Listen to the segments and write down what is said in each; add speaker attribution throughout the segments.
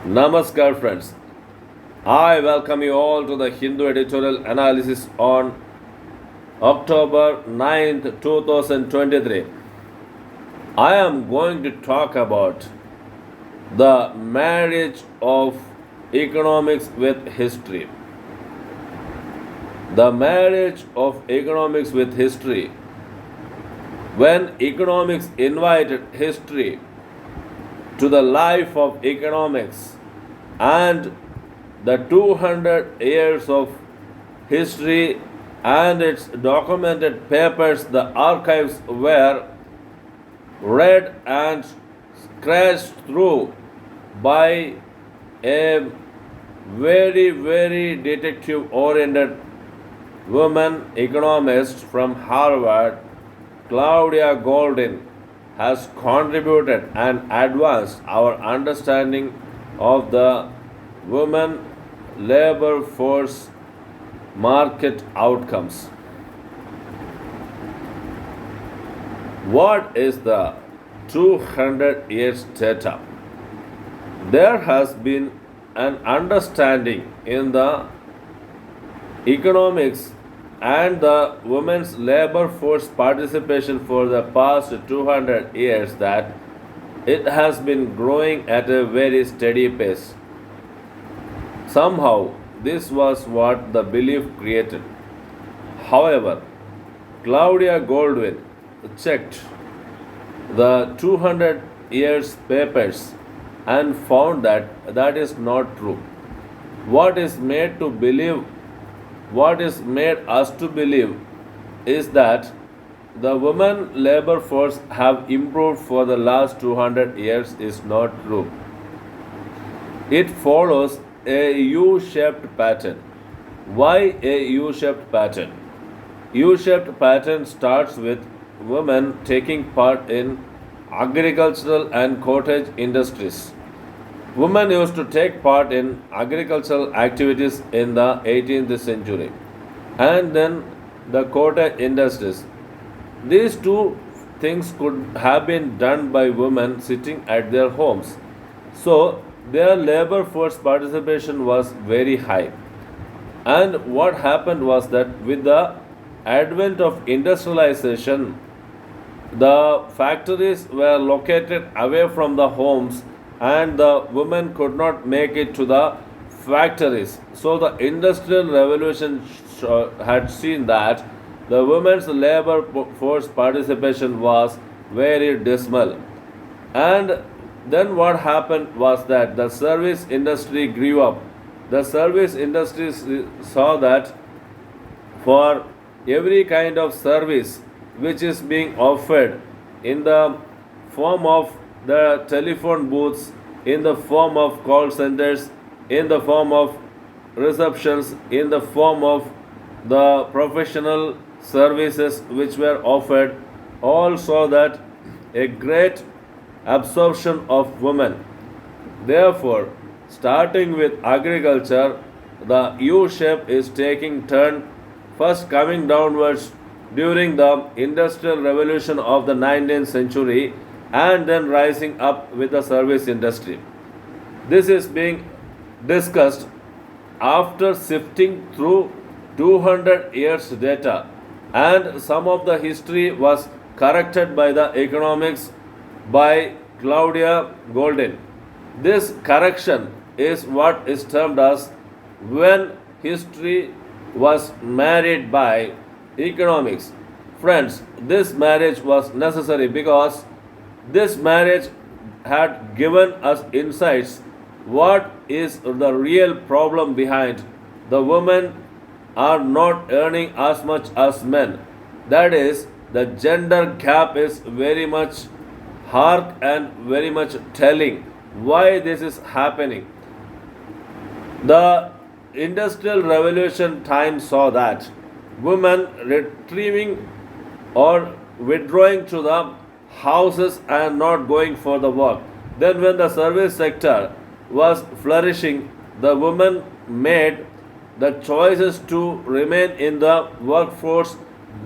Speaker 1: Namaskar, friends. I welcome you all to the Hindu editorial analysis on October 9th, 2023. I am going to talk about the marriage of economics with history. The marriage of economics with history. When economics invited history to the life of economics and the 200 years of history and its documented papers, the archives were read and scratched through by a very detective oriented woman economist from Harvard, Claudia Goldin, has contributed and advanced our understanding of the women labor force market outcomes. What is the 200 years data? There has been an understanding in the economics and the women's labor force participation for the past 200 years that it has been growing at a very steady pace. Somehow, this was what the belief created. However, Claudia Goldwyn checked the 200 years papers and found that that is not true. What is made to believe, what is made us to believe is that the women labor force have improved for the last 200 years is not true. It follows a U-shaped pattern. Why a U-shaped pattern? U-shaped pattern starts with women taking part in agricultural and cottage industries. Women used to take part in agricultural activities in the 18th century and then the cottage industries. These two things could have been done by women sitting at their homes. So their labor force participation was very high. And what happened was that with the advent of industrialization, the factories were located away from the homes and the women could not make it to the factories. So the industrial revolution had seen that the women's labor force participation was very dismal. And then what happened was that the service industry grew up. The service industry saw that for every kind of service which is being offered in the form of the telephone booths, in the form of call centers, in the form of receptions, in the form of the professional services which were offered, all saw that a great absorption of women. Therefore, starting with agriculture, the U shape is taking turn, first coming downwards during the industrial revolution of the 19th century and then rising up with the service industry. This is being discussed after sifting through 200 years data, and some of the history was corrected by the economics by Claudia Goldin. This correction is what is termed as when history was married by economics. Friends, this marriage was necessary because this marriage had given us insights what is the real problem behind the women are not earning as much as men. That is, the gender gap is very much stark and very much telling why this is happening. The industrial revolution time saw that women retrieving or withdrawing to the houses and not going for the work. Then, when the service sector was flourishing, the women made the choices to remain in the workforce,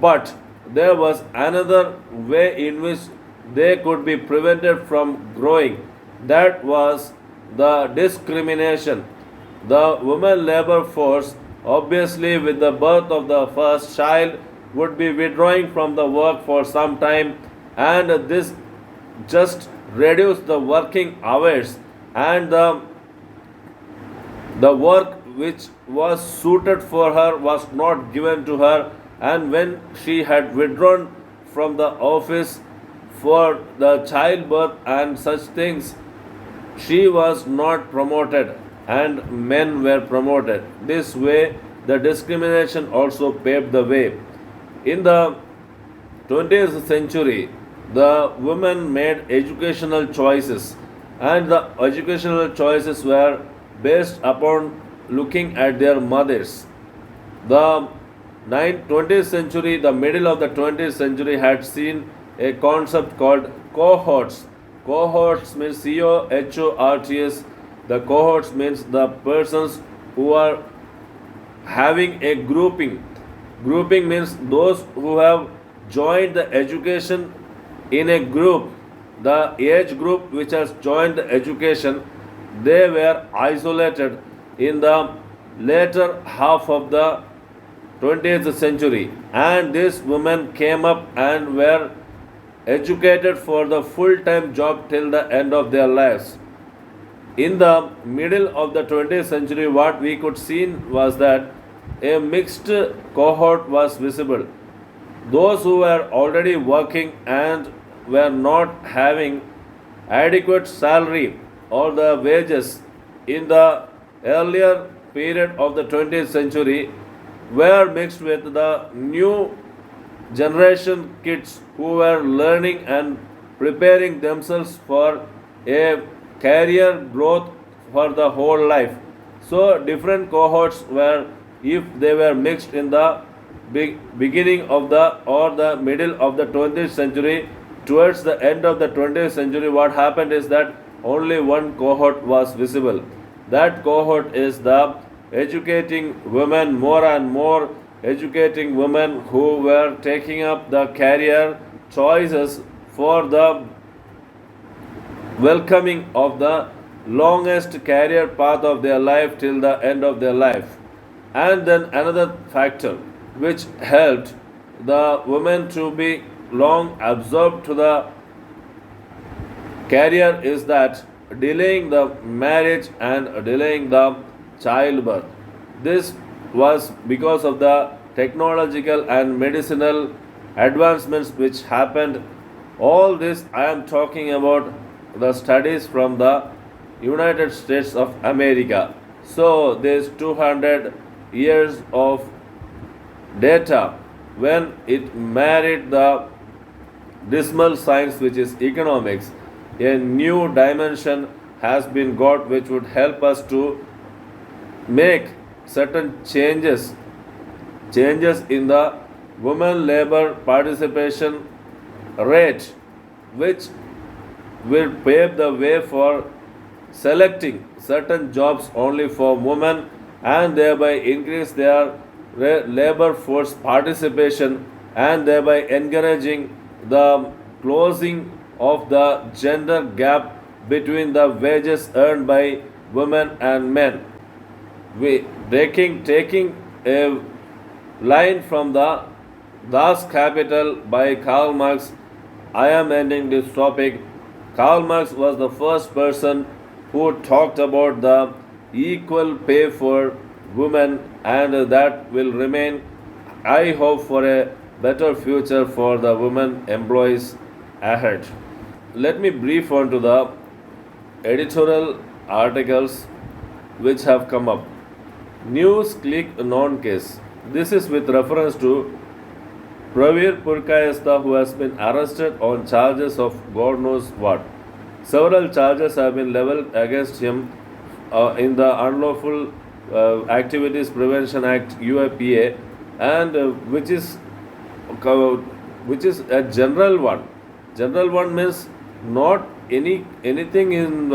Speaker 1: but there was another way in which they could be prevented from growing. That was the discrimination. The women labor force, obviously, with the birth of the first child, would be withdrawing from the work for some time, and this just reduced the working hours, and the work which was suited for her was not given to her, and when she had withdrawn from the office for the childbirth and such things, she was not promoted and men were promoted. This way, the discrimination also paved the way. In the 20th century, the women made educational choices, and the educational choices were based upon looking at their mothers. The 20th century, the middle of the 20th century, had seen a concept called cohorts. Cohorts means COHORTS. The cohorts means the persons who are having a grouping. Grouping means those who have joined the education in a group. The age group which has joined the education, they were isolated in the later half of the 20th century, and these women came up and were educated for the full-time job till the end of their lives. In the middle of the 20th century, what we could see was that a mixed cohort was visible. Those who were already working and were not having adequate salary or the wages in the earlier period of the 20th century were mixed with the new generation kids who were learning and preparing themselves for a career growth for the whole life. So different cohorts were, if they were mixed in the beginning of the or the middle of the 20th century, towards the end of the 20th century, what happened is that only one cohort was visible. That cohort is the educating women, more and more educating women who were taking up the career choices for the welcoming of the longest career path of their life till the end of their life. And then another factor which helped the women to be long absorbed to the career is that delaying the marriage and delaying the childbirth. This was because of the technological and medicinal advancements which happened. All this I am talking about the studies from the United States of America. So this 200 years of data, when it married the dismal science which is economics, a new dimension has been got which would help us to make certain changes in the women labor participation rate, which will pave the way for selecting certain jobs only for women and thereby increase their labor force participation and thereby encouraging the closing of the gender gap between the wages earned by women and men. Taking a line from the Das Kapital by Karl Marx, I am ending this topic. Karl Marx was the first person who talked about the equal pay for women, and that will remain, I hope, for a better future for the women employees ahead. Let me brief on to the editorial articles which have come up. News click non case. This is with reference to Pravir Purkayastha, who has been arrested on charges of God knows what. Several charges have been leveled against him in the Unlawful Activities Prevention Act UAPA, and which is a general one. General one means not anything in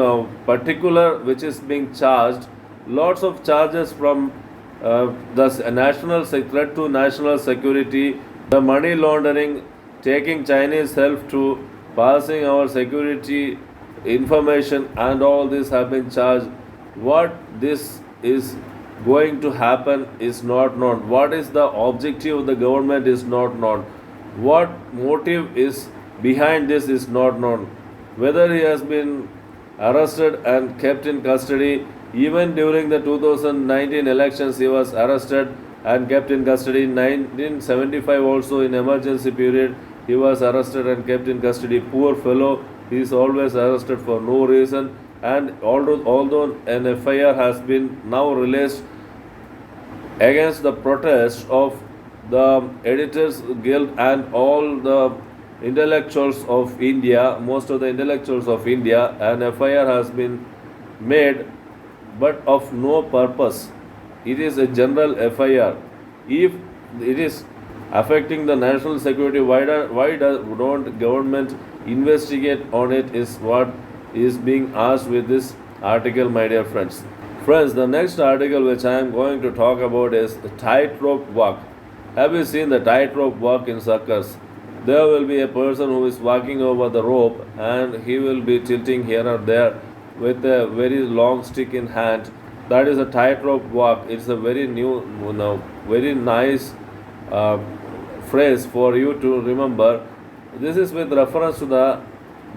Speaker 1: particular which is being charged. Lots of charges from the national threat to national security, the money laundering, taking Chinese help to passing our security information and all this have been charged. What this is going to happen is not known. What is the objective of the government is not known. What motive is behind this is not known. Whether he has been arrested and kept in custody, even during the 2019 elections he was arrested and kept in custody. In 1975 also, in emergency period, he was arrested and kept in custody. Poor fellow, he is always arrested for no reason. And although an FIR has been now released against the protest of the Editors Guild and all the intellectuals of India, most of the intellectuals of India, an FIR has been made, but of no purpose. It is a general FIR. If it is affecting the national security, don't government investigate on it, is what is being asked with this article, my dear friends. Friends, the next article which I am going to talk about is the tightrope walk. Have you seen the tightrope walk in circus? There will be a person who is walking over the rope and he will be tilting here or there with a very long stick in hand. That is a tightrope walk. It's a very new, very nice phrase for you to remember. This is with reference to the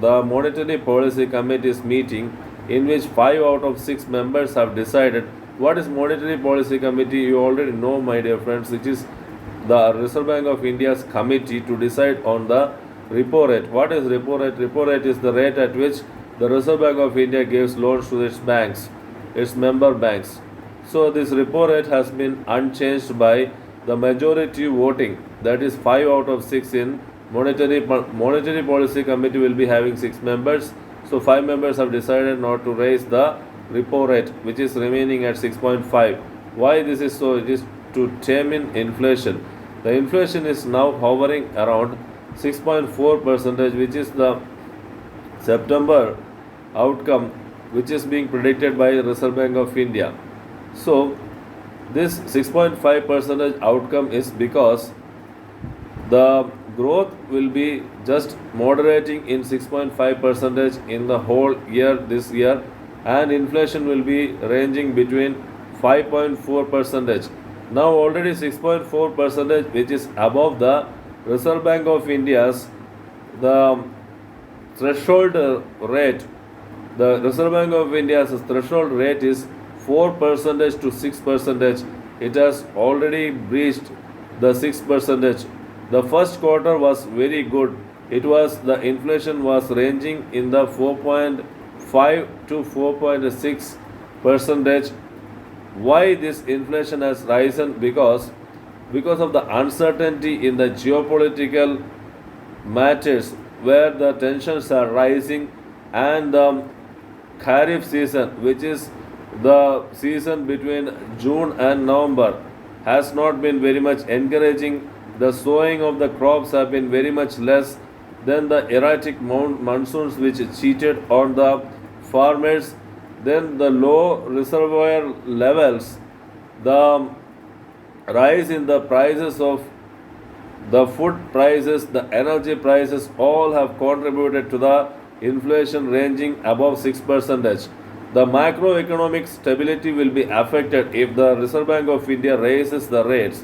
Speaker 1: Monetary Policy Committee's meeting, in which 5 out of 6 members have decided. What is Monetary Policy Committee? You already know, my dear friends. It is the Reserve Bank of India's committee to decide on the repo rate. What is repo rate? Repo rate is the rate at which the Reserve Bank of India gives loans to its banks, its member banks. So this repo rate has been unchanged by the majority voting. That is 5 out of 6 in Monetary Policy Committee will be having 6 members. So 5 members have decided not to raise the repo rate, which is remaining at 6.5. Why this is so? It is to tame in inflation. The inflation is now hovering around 6.4%, which is the September outcome, which is being predicted by Reserve Bank of India. So this 6.5% outcome is because the growth will be just moderating in 6.5% in the whole year this year, and inflation will be ranging between 5.4%. Now already 6.4%, which is above the Reserve Bank of India's the threshold rate. The Reserve Bank of India's threshold rate is 4% to 6%. It has already breached the 6%. The first quarter was very good. It was the inflation was ranging in the 4.5 to 4.6%. Why this inflation has risen? Because of the uncertainty in the geopolitical matters, where the tensions are rising, and the Kharif season, which is the season between June and November, has not been very much encouraging. The sowing of the crops have been very much less than the erratic monsoons, which cheated on the farmers. Then the low reservoir levels, the rise in the prices of the food prices, the energy prices, all have contributed to the inflation ranging above 6%. The macroeconomic stability will be affected if the Reserve Bank of India raises the rates.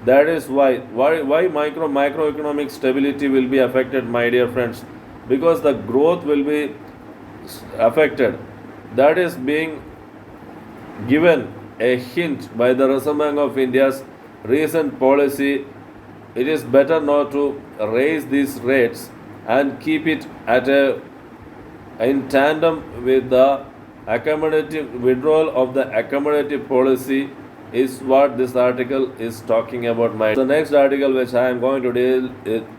Speaker 1: That is why macroeconomic stability will be affected, my dear friends, because the growth will be affected. That is being given a hint by the Reserve Bank of India's recent policy. It is better not to raise these rates and keep it at in tandem with the accommodative withdrawal of the accommodative policy, is what this article is talking about. The next article which I am going to deal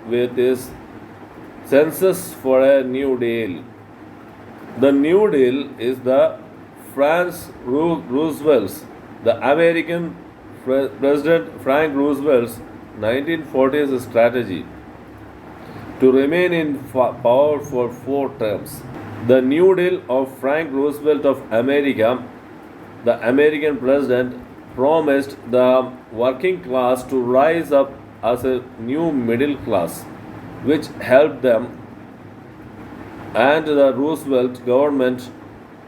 Speaker 1: with is Census for a New Deal. The New Deal is the the American President Frank Roosevelt's 1940s strategy to remain in power for 4 terms. The New Deal of Frank Roosevelt of America, the American president, promised the working class to rise up as a new middle class, which helped them and the Roosevelt government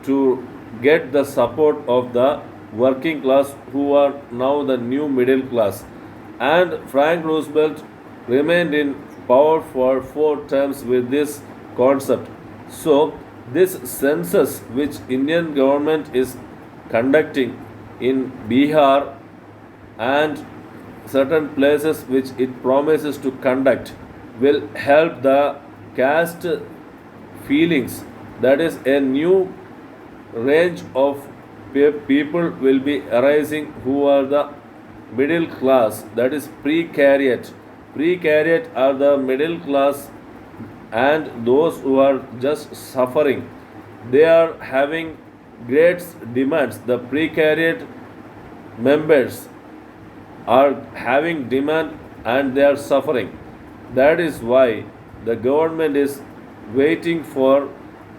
Speaker 1: to get the support of the working class who are now the new middle class. And Frank Roosevelt remained in power for 4 terms with this concept. So this census which Indian government is conducting in Bihar and certain places which it promises to conduct will help the caste feelings. That is a new range of people will be arising who are the middle class, that is precariat are the middle class, and those who are just suffering, they are having great demands. The precariat members are having demand and they are suffering. That is why the government is waiting for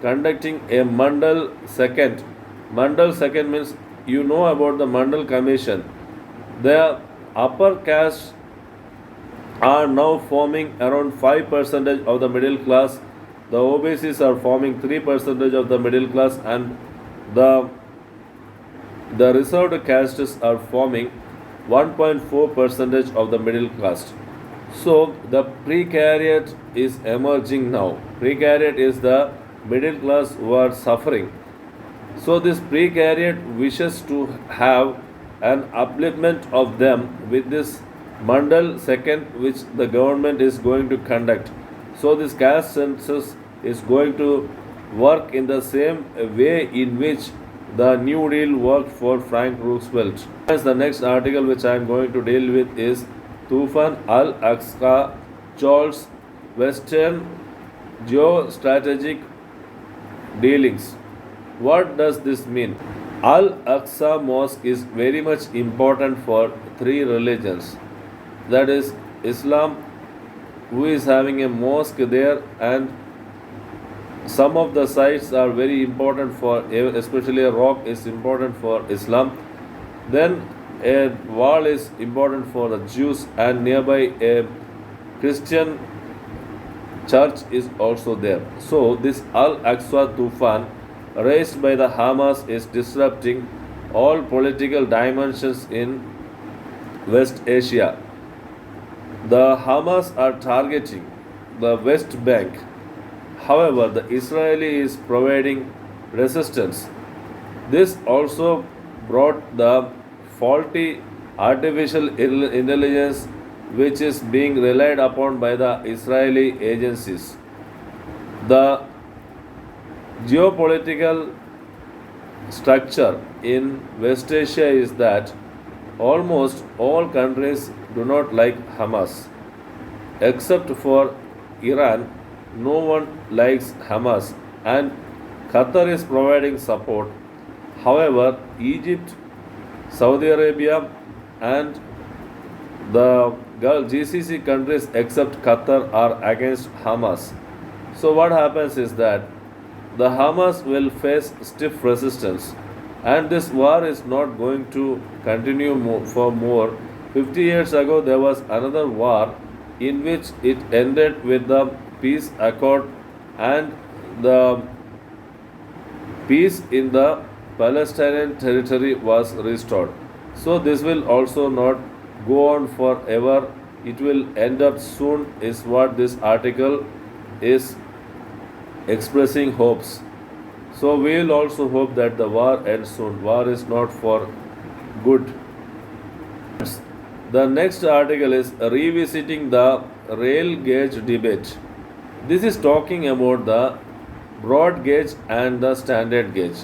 Speaker 1: conducting a Mandal second. Mandal second means you know about the Mandal Commission. The upper caste are now forming around 5% of the middle class. The OBCs are forming 3% of the middle class, and the the reserved castes are forming 1.4% of the middle class. So the precariat is emerging now. Precariat is the middle class who are suffering. So this precariat wishes to have an upliftment of them with this Mandal second which the government is going to conduct. So this caste census is going to work in the same way in which the New Deal worked for Frank Roosevelt. As the next article which I am going to deal with is Tufan al-Aqsa Charles Western geostrategic dealings. What does this mean? Al-Aqsa Mosque is very much important for three religions. That is Islam, who is having a mosque there, and some of the sites are very important for, especially a rock is important for Islam. Then a wall is important for the Jews, and nearby a Christian church is also there. So this Al-Aqsa Tufan raised by the Hamas is disrupting all political dimensions in West Asia. The Hamas are targeting the West Bank. However, the Israeli is providing resistance. This also brought the faulty artificial intelligence which is being relied upon by the Israeli agencies. The geopolitical structure in West Asia is that almost all countries do not like Hamas. Except for Iran, no one likes Hamas, and Qatar is providing support. However, Egypt, Saudi Arabia, and the GCC countries except Qatar are against Hamas. So, what happens is that the Hamas will face stiff resistance, and this war is not going to continue for more. 50 years ago, there was another war in which it ended with the peace accord, and the peace in the Palestinian territory was restored. So, this will also not go on forever. It will end up soon, is what this article is expressing hopes. So, we will also hope that the war ends soon. War is not for good. The next article is revisiting the rail gauge debate. This is talking about the broad gauge and the standard gauge.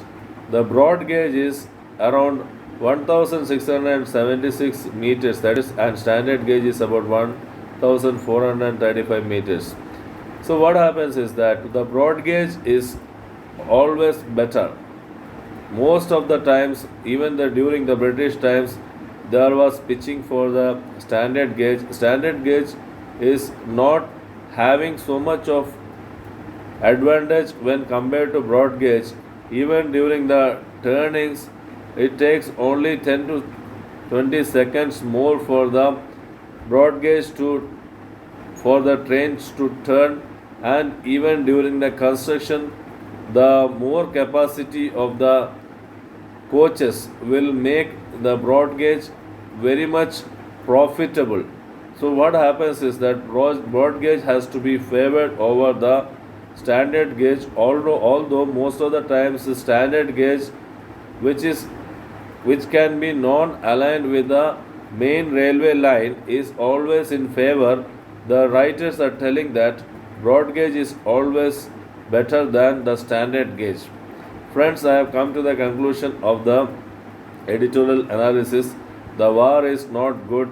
Speaker 1: The broad gauge is around 1676 meters, that is, and standard gauge is about 1435 meters. So what happens is that the broad gauge is always better. Most of the times, even during the British times, there was pitching for the standard gauge. Standard gauge is not having so much of advantage when compared to broad gauge. Even during the turnings, it takes only 10 to 20 seconds more for the broad gauge to for the trains to turn, and even during the construction, the more capacity of the coaches will make the broad gauge very much profitable. So what happens is that broad gauge has to be favored over the standard gauge, although most of the times the standard gauge, which is which can be non-aligned with the main railway line, is always in favor. The writers are telling that broad gauge is always better than the standard gauge. Friends, I have come to the conclusion of the editorial analysis. The war is not good.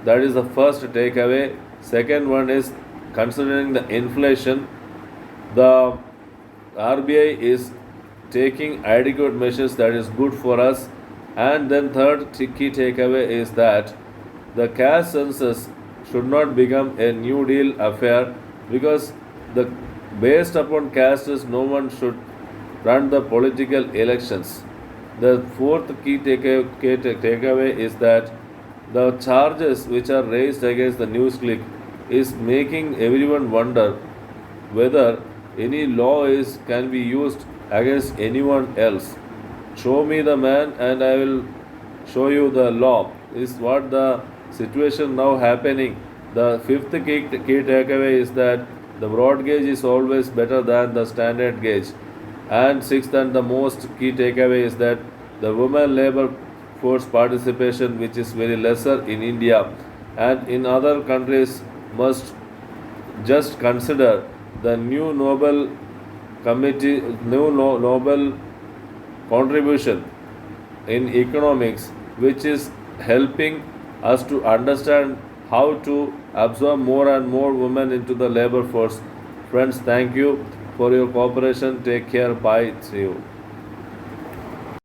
Speaker 1: That is the first takeaway. Second one is, considering the inflation, the RBI is taking adequate measures, that is good for us. And then third key takeaway is that the caste census should not become a New Deal affair, because the based upon castes no one should run the political elections. The fourth key takeaway is that the charges which are raised against the news click is making everyone wonder whether any law is can be used against anyone else. Show me the man and I will show you the law, is what the situation now happening. The fifth key takeaway is that the broad gauge is always better than the standard gauge. And sixth and the most key takeaway is that the women labor force participation, which is very lesser in India and in other countries, must just consider the new Nobel contribution in economics, which is helping us to understand how to absorb more and more women into the labor force. Friends, thank you for your cooperation. Take care. Bye. See you.